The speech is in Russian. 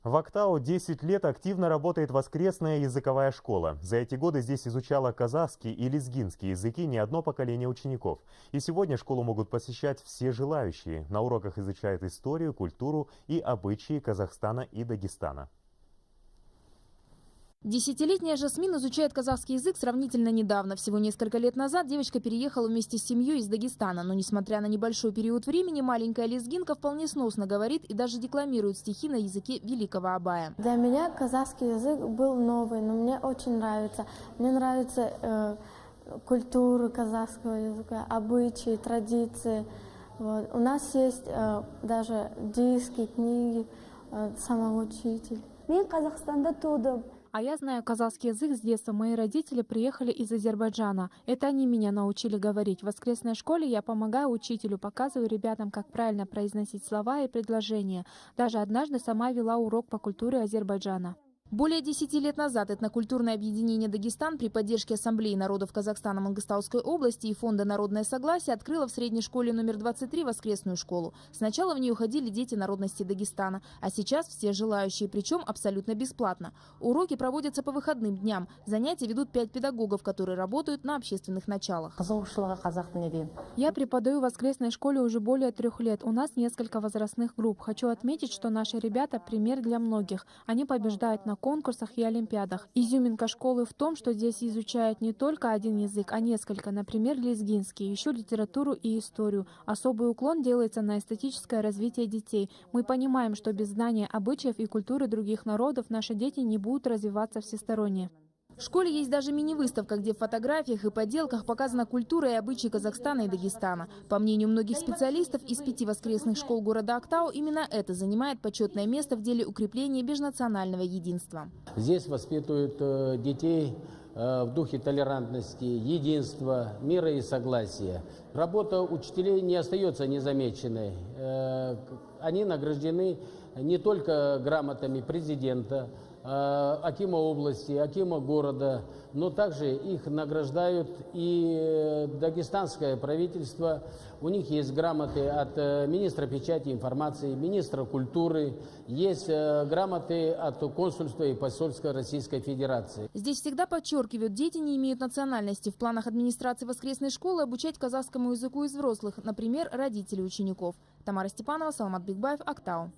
В Актау 10 лет активно работает воскресная языковая школа. За эти годы здесь изучала казахский и лезгинский языки не одно поколение учеников. И сегодня школу могут посещать все желающие. На уроках изучают историю, культуру и обычаи Казахстана и Дагестана. Десятилетняя Жасмин изучает казахский язык сравнительно недавно. Всего несколько лет назад девочка переехала вместе с семьей из Дагестана. Но несмотря на небольшой период времени, маленькая лезгинка вполне сносно говорит и даже декламирует стихи на языке великого Абая. Для меня казахский язык был новый, но мне очень нравится. Мне нравится культура казахского языка, обычаи, традиции. Вот. У нас есть даже диски, книги, самоучитель. Мен Казахстанда тудым. А я знаю казахский язык с детства. Мои родители приехали из Азербайджана. Это они меня научили говорить. В воскресной школе я помогаю учителю, показываю ребятам, как правильно произносить слова и предложения. Даже однажды сама вела урок по культуре Азербайджана. Более 10 лет назад этнокультурное объединение «Дагестан» при поддержке Ассамблеи народов Казахстана Мангыстауской области и Фонда «Народное согласие» открыло в средней школе номер 23 воскресную школу. Сначала в нее ходили дети народности Дагестана, а сейчас все желающие, причем абсолютно бесплатно. Уроки проводятся по выходным дням. Занятия ведут 5 педагогов, которые работают на общественных началах. Я преподаю в воскресной школе уже более 3 лет. У нас несколько возрастных групп. Хочу отметить, что наши ребята – пример для многих. Они побеждают на конкурсах и олимпиадах. Изюминка школы в том, что здесь изучают не только один язык, а несколько, например, лезгинский, еще литературу и историю. Особый уклон делается на эстетическое развитие детей. Мы понимаем, что без знания обычаев и культуры других народов наши дети не будут развиваться всесторонне. В школе есть даже мини-выставка, где в фотографиях и поделках показана культура и обычаи Казахстана и Дагестана. По мнению многих специалистов, из 5 воскресных школ города Актау именно это занимает почетное место в деле укрепления межнационального единства. Здесь воспитывают детей в духе толерантности, единства, мира и согласия. Работа учителей не остается незамеченной. Они награждены не только грамотами президента, акима области, акима города, но также их награждают и дагестанское правительство. У них есть грамоты от министра печати и информации, министра культуры, есть грамоты от консульства и посольства Российской Федерации. Здесь всегда подчеркивают, дети не имеют национальности. В планах администрации воскресной школы обучать казахскому языку из взрослых, например, родителей учеников. Тамара Степанова, Саламат Бикбаев, Актау.